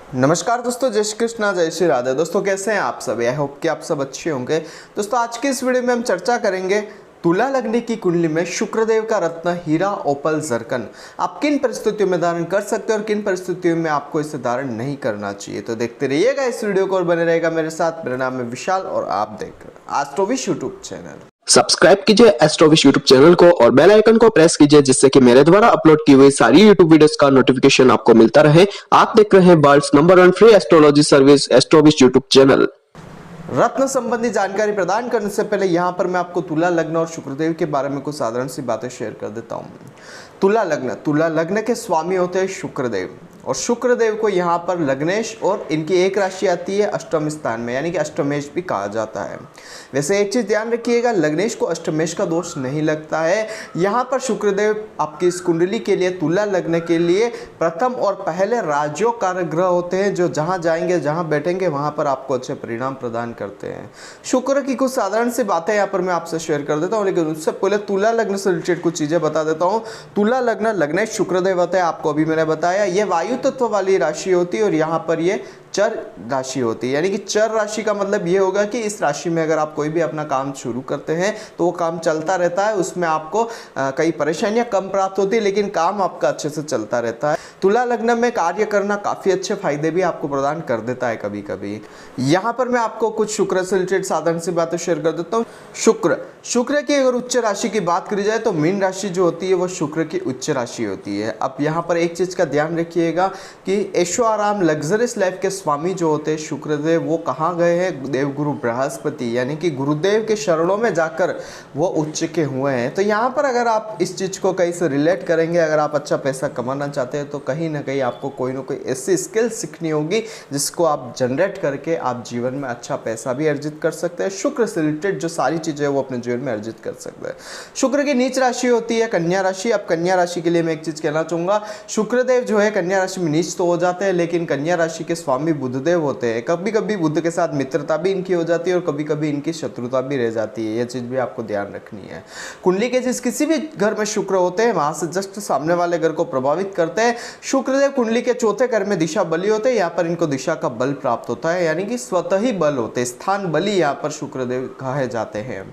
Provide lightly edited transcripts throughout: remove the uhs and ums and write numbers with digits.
नमस्कार दोस्तों, जय श्री कृष्णा, जय श्री राधे। दोस्तों कैसे हैं आप सब? आई होप कि आप सब अच्छे होंगे। दोस्तों आज की इस वीडियो में हम चर्चा करेंगे तुला लग्न की कुंडली में शुक्रदेव का रत्न हीरा ओपल जरकन आप किन परिस्थितियों में धारण कर सकते हैं और किन परिस्थितियों में आपको इसे धारण नहीं करना चाहिए। तो देखते रहिएगा इस वीडियो को और बने रहेगा मेरे साथ। मेरा नाम है विशाल और आप देख रहे हैं एस्ट्रोविश यूट्यूब चैनल। सब्सक्राइब कीजिए एस्ट्रोविश यूट्यूब चैनल को और बेल आइकन को प्रेस कीजिए जिससे कि मेरे द्वारा अपलोड की हुई सारी यूट्यूब वीडियोस का नोटिफिकेशन आपको मिलता रहे। आप देख रहे हैं world's number 1 free astrology service Astrowish YouTube channel. रत्न संबंधी जानकारी प्रदान करने से पहले यहाँ पर मैं आपको तुला लग्न और शुक्रदेव के बारे में कुछ साधारण सी बातें शेयर कर देता हूँ। तुला लग्न के स्वामी होते हैं शुक्रदेव और शुक्रदेव को यहाँ पर लग्नेश और इनकी एक राशि आती है अष्टम स्थान में, यानी कि अष्टमेश भी कहा जाता है। वैसे एक चीज़ ध्यान रखिएगा, लग्नेश को अष्टमेश का दोष नहीं लगता है। यहाँ पर शुक्रदेव आपकी इस कुंडली के लिए, तुला लग्न के लिए प्रथम और पहले राजयोग कारक ग्रह होते हैं जो जहाँ जाएंगे, जहाँ बैठेंगे वहाँ पर आपको अच्छे परिणाम प्रदान करते हैं। शुक्र की कुछ साधारण सी बातें यहाँ पर मैं आपसे शेयर कर देता हूँ, लेकिन उससे पहले तुला लग्न से रिलेटेड कुछ चीज़ें बता देता हूँ। तुला लग्न लग्नेश शुक्रदेव होता है, आपको अभी मैंने बताया। ये वायु तत्व वाली राशि होती है और यहाँ पर ये चर राशि होती है, यानी कि चर राशि का मतलब ये होगा कि इस राशि में अगर आप कोई भी अपना काम शुरू करते हैं तो वो काम चलता रहता है, उसमें आपको कई परेशानियां कम प्राप्त होती है लेकिन काम आपका अच्छे से चलता रहता है। तुला लग्न में कार्य करना काफ़ी अच्छे फायदे भी आपको प्रदान कर देता है कभी कभी। यहाँ पर मैं आपको कुछ शुक्र से रिलेटेड साधारण सी बातें शेयर कर देता हूँ। शुक्र की अगर उच्च राशि की बात करी जाए तो मीन राशि जो होती है वो शुक्र की उच्च राशि होती है। अब यहाँ पर एक चीज़ का ध्यान रखिएगा कि ऐशो आराम लग्जरियस लाइफ के स्वामी जो होते हैं शुक्रदेव, वो कहाँ गए हैं? देवगुरु बृहस्पति, यानी कि गुरुदेव के शरणों में जाकर वो उच्च के हुए हैं। तो यहाँ पर अगर आप इस चीज़ को कहीं से रिलेट करेंगे, अगर आप अच्छा पैसा कमाना चाहते हैं तो कहीं ना कहीं आपको कोई ना कोई ऐसी स्किल सीखनी होगी जिसको आप जनरेट करके आप जीवन में अच्छा पैसा भी अर्जित कर सकते हैं। शुक्र से रिलेटेड जो सारी चीज़ें हैं वो अपने जीवन में अर्जित कर सकते हैं। शुक्र की नीच राशि होती है कन्या राशि। अब कन्या राशि के लिए मैं एक चीज़ कहना चाहूँगा, शुक्रदेव जो है कन्या राशि में नीच तो हो जाते हैं लेकिन कन्या राशि के स्वामी बुधदेव होते हैं। कभी कभी बुध के साथ मित्रता भी इनकी हो जाती है और कभी कभी इनकी शत्रुता भी रह जाती है। यह चीज़ भी आपको ध्यान रखनी है। कुंडली के जिस किसी भी घर में शुक्र होते हैं वहां से जस्ट सामने वाले घर को प्रभावित करते हैं। शुक्रदेव कुंडली के चौथे घर में दिशा बली होते हैं, यहाँ पर इनको दिशा का बल प्राप्त होता है, यानी कि स्वतः ही बल होते हैं। स्थान बली यहाँ पर शुक्रदेव कहे जाते हैं।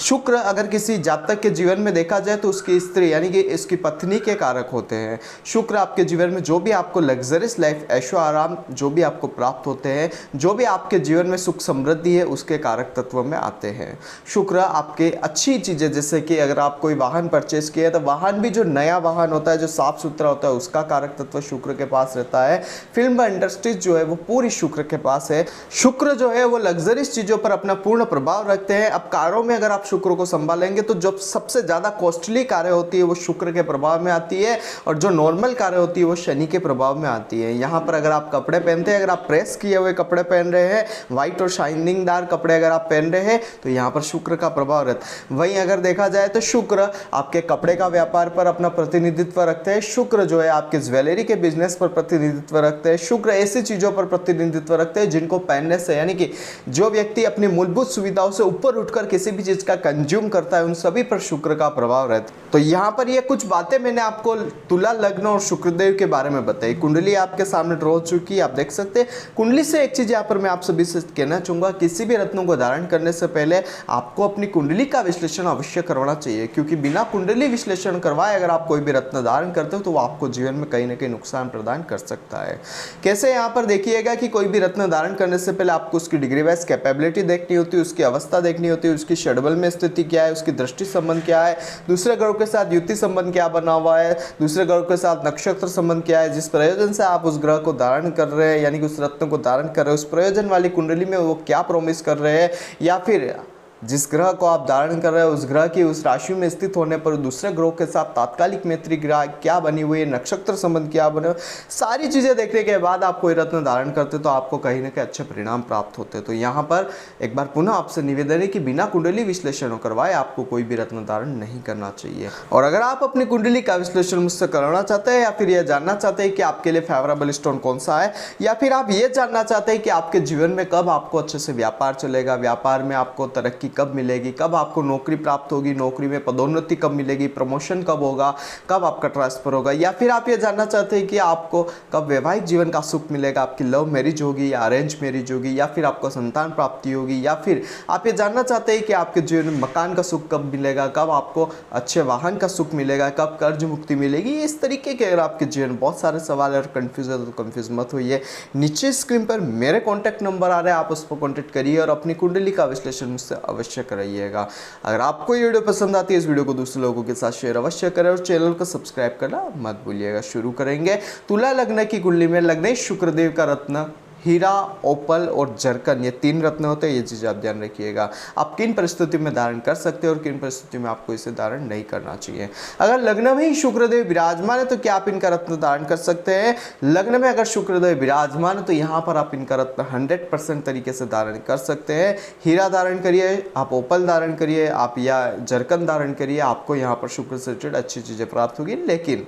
शुक्र अगर किसी जातक के जीवन में देखा जाए तो उसकी स्त्री यानी कि इसकी पत्नी के कारक होते हैं। शुक्र आपके जीवन में जो भी आपको लग्जरियस लाइफ, ऐशो आराम जो भी आपको प्राप्त होते हैं, जो भी आपके जीवन में सुख समृद्धि है, उसके कारक तत्व में आते हैं। शुक्र आपके अच्छी चीज़ें, जैसे कि अगर आप कोई वाहन परचेज किए है तो वाहन भी जो नया वाहन होता है, जो साफ सुथरा होता है, उसका कारक तत्व शुक्र के पास रहता है। फिल्म इंडस्ट्रीज जो है वो पूरी शुक्र के पास है। शुक्र जो है वो लग्जरियस चीज़ों पर अपना पूर्ण प्रभाव रखते हैं। अब कारों में अगर आप शुक्र को संभालेंगे तो जो सबसे ज्यादा कॉस्टली कारें होती है वो शुक्र के प्रभाव में आती है और जो नॉर्मल कारें होती है वो शनि के प्रभाव में आती है। यहाँ पर अगर आप कपड़े पहनते हैं, अगर आप प्रेस किए हुए कपड़े पहन रहे हैं, व्हाइट और शाइनिंगदार कपड़े अगर आप पहन रहे हैं तो यहाँ पर शुक्र का प्रभाव रहता है। वहीं अगर देखा जाए तो शुक्र आपके कपड़े का व्यापार पर अपना प्रतिनिधित्व रखते हैं। शुक्र जो है आपके ज्वेलरी के बिजनेस पर प्रतिनिधित्व रखते हैं। शुक्र ऐसी चीजों पर प्रतिनिधित्व रखते हैं जिनको पहनने से, यानी कि जो व्यक्ति अपनी मूलभूत सुविधाओं से ऊपर उठकर किसी भी चीज का कंज्यूम करता है उन सभी पर शुक्र का प्रभाव रहता है। तो यहाँ पर ये कुछ बातें मैंने आपको तुला लग्न और शुक्रदेव के बारे में बताई। कुंडली आपके सामने ड्रॉ हो चुकी है, आप देख सकते हैं। कुंडली से एक चीज यहाँ पर मैं आप सभी से कहना चाहूंगा, किसी भी रत्नों को धारण करने से पहले आपको अपनी कुंडली का विश्लेषण अवश्य करवाना चाहिए, क्योंकि बिना कुंडली विश्लेषण करवाए अगर आप कोई भी रत्न धारण करते हो तो वो आपको जीवन में कहीं ना कहीं नुकसान प्रदान कर सकता है। कैसे? यहाँ पर देखिएगा कि कोई भी रत्न धारण करने से पहले आपको उसकी डिग्री वाइज कैपेबिलिटी देखनी होती है, उसकी अवस्था देखनी होती है, उसकी षडबल में स्थिति क्या है, उसकी दृष्टि संबंध क्या है, दूसरे ग्रहों के साथ युति संबंध क्या बना हुआ है, दूसरे ग्रहों के साथ नक्षत्र संबंध क्या है, जिस प्रयोजन से आप उस ग्रह को धारण कर रहे हैं, यानी कि उस रत्न को धारण कर रहे हैं, उस प्रयोजन वाली कुंडली में वो क्या प्रोमिस कर रहे हैं, या फिर जिस ग्रह को आप धारण कर रहे हैं उस ग्रह की उस राशि में स्थित होने पर दूसरे ग्रहों के साथ तात्कालिक मैत्री ग्रह क्या बनी हुई है, नक्षत्र संबंध क्या बने हुए, सारी चीज़ें देखने के बाद आप कोई रत्न धारण करते तो आपको कहीं ना कहीं अच्छे परिणाम प्राप्त होते। तो यहाँ पर एक बार पुनः आपसे निवेदन है कि बिना कुंडली विश्लेषण करवाए आपको कोई भी रत्न धारण नहीं करना चाहिए। और अगर आप अपनी कुंडली का विश्लेषण मुझसे कराना चाहते हैं या फिर यह जानना चाहते हैं कि आपके लिए फेवरेबल स्टोन कौन सा है, या फिर आप ये जानना चाहते हैं कि आपके जीवन में कब आपको अच्छे से व्यापार चलेगा, व्यापार में आपको तरक्की कब मिलेगी, कब आपको नौकरी प्राप्त होगी, नौकरी में पदोन्नति कब मिलेगी, प्रमोशन कब होगा, कब आपका ट्रांसफर होगा, या फिर आप ये जानना चाहते हैं कि आपको कब वैवाहिक जीवन का सुख मिलेगा, आपकी लव मैरिज होगी या अरेंज मैरिज होगी, या फिर आपको संतान प्राप्ति होगी, या फिर आप ये जानना चाहते हैं कि आपके जीवन में मकान का सुख कब मिलेगा, कब आपको अच्छे वाहन का सुख मिलेगा, कब कर्ज मुक्ति मिलेगी। इस तरीके के अगर आपके जीवन बहुत सारे सवाल और कंफ्यूज है तो कंफ्यूज मत होइए। नीचे स्क्रीन पर मेरे कॉन्टैक्ट नंबर आ रहे हैं, आप उस पर कॉन्टैक्ट करिए और अपनी कुंडली का विश्लेषण मुझसे अवश्य कराइएगा। अगर आपको ये वीडियो पसंद आती है, इस वीडियो को दूसरे लोगों के साथ शेयर अवश्य करें और चैनल को सब्सक्राइब करना मत भूलिएगा। शुरू करेंगे तुला लग्न की कुंडली में। लग्न शुक्रदेव का रत्न हीरा, ओपल और जरकन, ये 3 रत्न होते हैं। ये चीज़ आप ध्यान रखिएगा। आप किन परिस्थितियों में धारण कर सकते हैं और किन परिस्थितियों में आपको इसे धारण नहीं करना चाहिए। अगर लग्न में ही शुक्रदेव विराजमान है तो क्या आप इनका रत्न धारण कर सकते हैं? लग्न में अगर शुक्रदेव विराजमान है तो यहाँ पर आप इनका रत्न 100% तरीके से धारण कर सकते हैं। हीरा धारण करिए, आप ओपल धारण करिए, आप या जरकन धारण करिए, आपको यहाँ पर शुक्र से रिलेटेड अच्छी चीज़ें प्राप्त होगी। लेकिन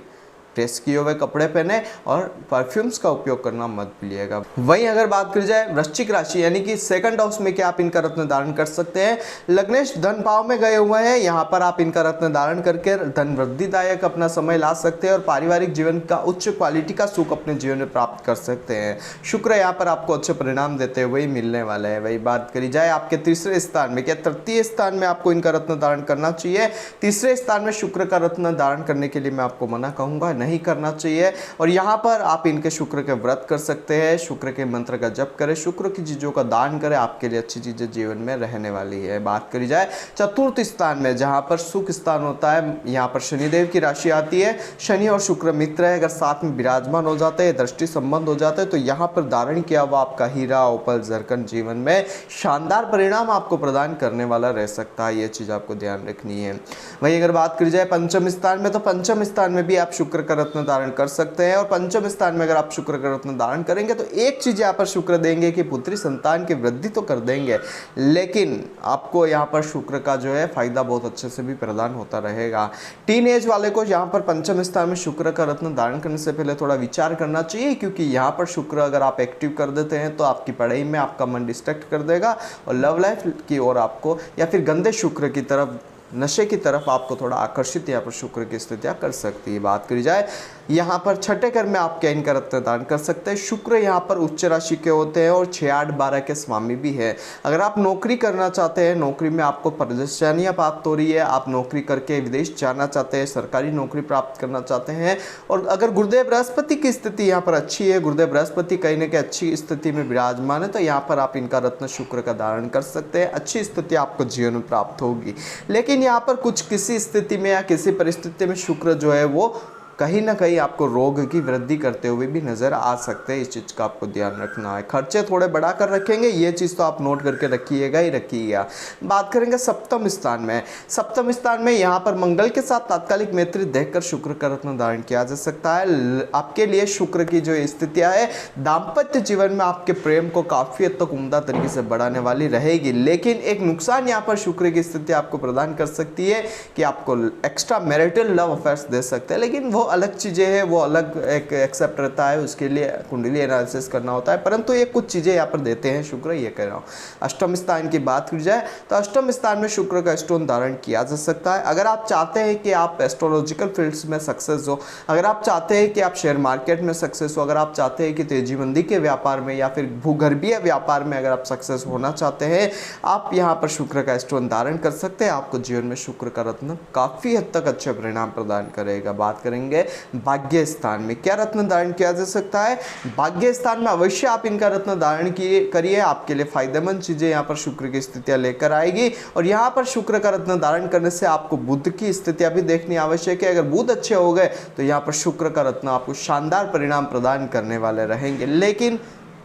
प्रेस किए हुए कपड़े पहने और परफ्यूम्स का उपयोग करना मत भूलिएगा। वहीं अगर बात करी जाए वृश्चिक राशि यानी कि सेकंड हाउस में, क्या आप इनका रत्न धारण कर सकते हैं? लग्नेश धन भाव में गए हुए हैं, यहाँ पर आप इनका रत्न धारण करके धन वृद्धिदायक अपना समय ला सकते हैं और पारिवारिक जीवन का उच्च क्वालिटी का सुख अपने जीवन में प्राप्त कर सकते हैं। शुक्र यहाँ पर आपको अच्छे परिणाम देते हुए मिलने वाले हैं। वही बात करी जाए आपके तीसरे स्थान में, क्या तृतीय स्थान में आपको इनका रत्न धारण करना चाहिए? तीसरे स्थान में शुक्र का रत्न धारण करने के लिए मैं आपको मना कहूंगा, नहीं करना चाहिए। और यहाँ पर आप इनके शुक्र के व्रत कर सकते हैं, शुक्र के मंत्र का जप करें, शुक्र की चीजों का दान करें, आपके लिए अच्छी चीजें जीवन में रहने वाली है। बात करी जाए चतुर्थ स्थान में, जहां पर सुख स्थान होता है, यहाँ पर शनिदेव की राशि आती है। शनि और शुक्र मित्र है, अगर साथ में विराजमान हो जाते हैं, दृष्टि संबंध हो जाते हैं, तो यहाँ पर धारण किया हुआ आपका हीरा, ओपल, जरकन जीवन में शानदार परिणाम आपको प्रदान करने वाला रह सकता है। ये चीज आपको ध्यान रखनी है। वही अगर बात करी जाए पंचम स्थान में, तो पंचम स्थान में भी आप शुक्र का रत्न धारण कर सकते हैं। और पंचम स्थान में अगर आप शुक्र का रत्न धारण करेंगे तो एक चीज यहाँ पर शुक्र देंगे कि पुत्री संतान की वृद्धि तो कर देंगे, लेकिन आपको यहाँ पर शुक्र का जो है फायदा बहुत अच्छे से भी प्रदान होता रहेगा। टीन एज वाले को यहाँ पर पंचम स्थान में शुक्र का रत्न धारण करने से पहले थोड़ा विचार करना चाहिए, क्योंकि यहाँ पर शुक्र अगर आप एक्टिव कर देते हैं तो आपकी पढ़ाई में आपका मन डिस्ट्रैक्ट कर देगा और लव लाइफ की ओर आपको, या फिर गंदे शुक्र की तरफ, नशे की तरफ आपको थोड़ा आकर्षित यहाँ पर शुक्र की स्थितियाँ कर सकती है। बात करी जाए यहाँ पर छठे घर में आप क्या इनका रत्न दान कर सकते हैं? शुक्र यहाँ पर उच्च राशि के होते हैं और 6, 8, 12 के स्वामी भी है। अगर आप नौकरी करना चाहते हैं, नौकरी में आपको परेशानियाँ प्राप्त हो रही है, आप नौकरी करके विदेश जाना चाहते हैं, सरकारी नौकरी प्राप्त करना चाहते हैं, और अगर गुरुदेव बृहस्पति की स्थिति यहाँ पर अच्छी है, गुरुदेव बृहस्पति कहीं ना कहीं अच्छी स्थिति में विराजमान है, तो यहाँ पर आप इनका रत्न शुक्र का धारण कर सकते हैं। अच्छी स्थिति आपको जीवन में प्राप्त होगी। लेकिन यहाँ पर कुछ किसी स्थिति में या किसी परिस्थिति में शुक्र जो है वो कहीं ना कहीं आपको रोग की वृद्धि करते हुए भी नजर आ सकते हैं। इस चीज़ का आपको ध्यान रखना है। खर्चे थोड़े बढ़ा कर रखेंगे, ये चीज़ तो आप नोट करके रखिएगा ही रखिएगा। बात करेंगे सप्तम स्थान में। सप्तम स्थान में यहाँ पर मंगल के साथ तात्कालिक मैत्री देखकर शुक्र का रत्न धारण किया जा सकता है। आपके लिए शुक्र की जो स्थितियाँ है, दाम्पत्य जीवन में आपके प्रेम को काफ़ी हद तक उम्दा तरीके से बढ़ाने वाली रहेगी। लेकिन एक नुकसान यहाँ पर शुक्र की स्थिति आपको प्रदान कर सकती है कि आपको एक्स्ट्रा मैरिटल लव अफेयर्स दे सकते हैं, लेकिन वो अलग चीज़ें हैं, वो अलग एक एक्सेप्ट रहता है, उसके लिए कुंडली एनालिसिस करना होता है। परंतु ये कुछ चीज़ें यहाँ पर देते हैं शुक्र, ये कह रहा हूँ। अष्टम स्थान की बात की जाए तो अष्टम स्थान में शुक्र का स्टोन धारण किया जा सकता है। अगर आप चाहते हैं कि आप एस्ट्रोलॉजिकल फील्ड्स में सक्सेस हो, अगर आप चाहते हैं कि आप शेयर मार्केट में सक्सेस हो, अगर आप चाहते हैं कि तेजी मंदी के व्यापार में या फिर भूगर्भीय व्यापार में अगर आप सक्सेस होना चाहते हैं, आप यहाँ पर शुक्र का स्टोन धारण कर सकते हैं। आपको जीवन में शुक्र का रत्न काफ़ी हद तक अच्छे परिणाम प्रदान करेगा। बात करेंगे भाग्य स्थान में, क्या रत्न धारण किया जा सकता है? भाग्य स्थान में अवश्य आप इनका रत्न धारण करिए, आपके लिए फायदेमंद चीजें यहाँ पर शुक्र की स्थितियां लेकर आएगी। और यहाँ पर शुक्र का रत्न धारण करने से आपको बुध की स्थितियां भी देखनी आवश्यक है। अगर बुध अच्छे हो गए तो यहाँ पर शुक्र का रत्न आपको शानदार परिणाम प्रदान करने वाले रहेंगे। लेकिन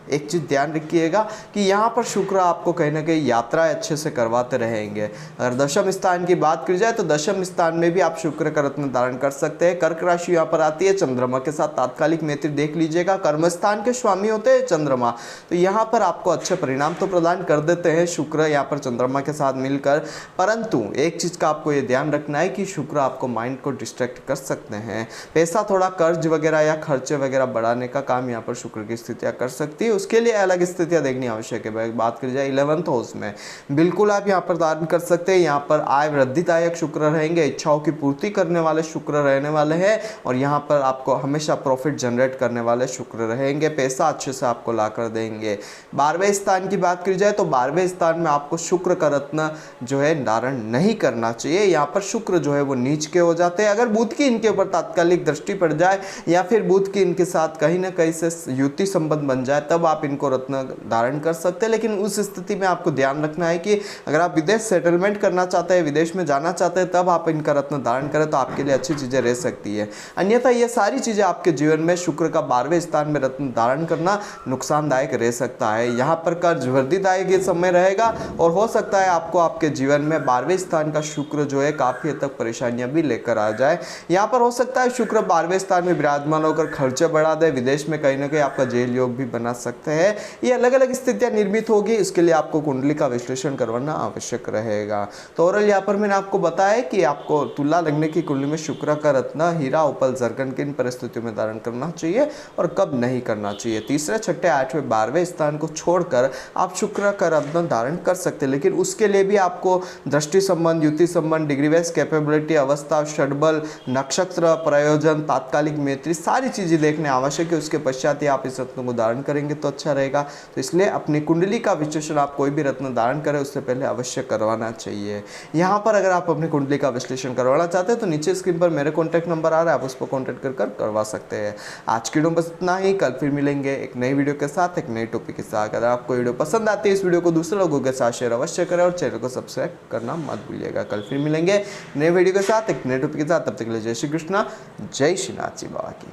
एक चीज़ ध्यान रखिएगा कि यहाँ पर शुक्र आपको कहीं ना कहीं यात्राएं अच्छे से करवाते रहेंगे। अगर दशम स्थान की बात की जाए तो दशम स्थान में भी आप शुक्र का रत्न धारण कर सकते हैं। कर्क राशि यहाँ पर आती है, चंद्रमा के साथ तात्कालिक मैत्री देख लीजिएगा। कर्म स्थान के स्वामी होते हैं चंद्रमा, तो यहाँ पर आपको अच्छे परिणाम तो प्रदान कर देते हैं शुक्र यहाँ पर चंद्रमा के साथ मिलकर। परंतु एक चीज़ का आपको ये ध्यान रखना है कि शुक्र आपको माइंड को डिस्ट्रैक्ट कर सकते हैं। पैसा थोड़ा कर्ज वगैरह या खर्चे वगैरह बढ़ाने का काम यहाँ पर शुक्र की स्थितियाँ कर सकती है। उसके लिए अलग स्थितियां देखनी आवश्यक है। बात करी जाए 11th हाउस में, बिल्कुल आप यहाँ पर धारण कर सकते हैं। यहाँ पर आय वृद्धिदायक शुक्र रहेंगे, इच्छाओं की पूर्ति करने वाले शुक्र रहने वाले हैं और यहाँ पर आपको हमेशा प्रॉफिट जनरेट करने वाले शुक्र रहेंगे, पैसा अच्छे से आपको ला कर देंगे। 12वें स्थान की बात करी जाए तो 12वें स्थान में आपको शुक्र का रत्न जो है धारण नहीं करना चाहिए। यहाँ पर शुक्र जो है वो नीच के हो जाते हैं। अगर बुध की इनके ऊपर तात्कालिक दृष्टि पड़ जाए या फिर बुध की इनके साथ कहीं ना कहीं से युति संबंध बन जाए तब आप इनको रत्न धारण कर सकते हैं। लेकिन उस स्थिति में आपको ध्यान रखना है कि अगर आप विदेश सेटलमेंट करना चाहते हैं, विदेश में जाना चाहते हैं, तब आप इनका रत्न धारण करें तो आपके लिए अच्छी चीजें रह सकती है। अन्यथा ये सारी चीजें आपके जीवन में शुक्र का 12वें स्थान में रत्न धारण करना नुकसानदायक रह सकता है। यहाँ पर कर्ज वृद्धिदायक ये समय रहेगा और हो सकता है आपको आपके जीवन में 12वें स्थान का शुक्र जो है काफी हद तक परेशानियां भी लेकर आ जाए। यहाँ पर हो सकता है शुक्र 12वें स्थान में विराजमान होकर खर्चे बढ़ा दे, विदेश में कहीं ना कहीं आपका जेल योग भी बना सकते हैं। ये अलग अलग स्थितियां निर्मित होगी, इसके लिए आपको कुंडली का विश्लेषण करवाना आवश्यक रहेगा। तो ओवरऑल यहाँ पर मैंने आपको बताया कि आपको तुला लग्न की कुंडली में शुक्र का रत्न हीरा उपल जरगन किन परिस्थितियों में धारण करना चाहिए और कब नहीं करना चाहिए। तीसरे, छठे, 8वें, 12वें स्थान को छोड़कर आप शुक्र का रत्न धारण कर सकते हैं, लेकिन उसके लिए भी आपको दृष्टि संबंध, युति संबंध, डिग्री वाइज कैपेबिलिटी, अवस्था, षडबल, नक्षत्र, प्रयोजन, तात्कालिक मैत्री, सारी चीजें देखने आवश्यक है। उसके पश्चात ही आप इस रत्न को धारण करेंगे तो अच्छा रहेगा। तो इसलिए अपनी कुंडली का विश्लेषण आप कोई भी रत्न धारण करें उससे पहले अवश्य करवाना चाहिए। यहाँ पर अगर आप अपनी कुंडली का विश्लेषण करवाना चाहते हैं तो नीचे स्क्रीन पर मेरे कॉन्टैक्ट नंबर आ रहा है, आप उस पर कॉन्टैक्ट कर करवा सकते हैं। आज की वीडियो बस इतना ही, कल फिर मिलेंगे एक नई वीडियो के साथ, एक नई टॉपिक के साथ। अगर आपको वीडियो पसंद आती है इस वीडियो को दूसरे लोगों के साथ शेयर अवश्य करें और चैनल को सब्सक्राइब करना मत भूलिएगा। कल फिर मिलेंगे नए वीडियो के साथ, एक नए टॉपिक के साथ। तब तक के लिए जय श्री कृष्णा, जय श्रीनाथ जी बाबा की।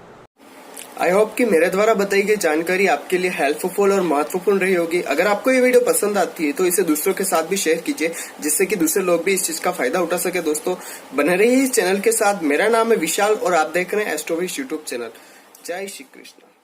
आई होप कि मेरे द्वारा बताई गई जानकारी आपके लिए हेल्पफुल और महत्वपूर्ण रही होगी। अगर आपको ये वीडियो पसंद आती है तो इसे दूसरों के साथ भी शेयर कीजिए, जिससे कि दूसरे लोग भी इस चीज का फायदा उठा सके। दोस्तों बने रहिए इस चैनल के साथ। मेरा नाम है विशाल और आप देख रहे हैं एस्ट्रोविश यूट्यूब चैनल। जय श्री कृष्ण।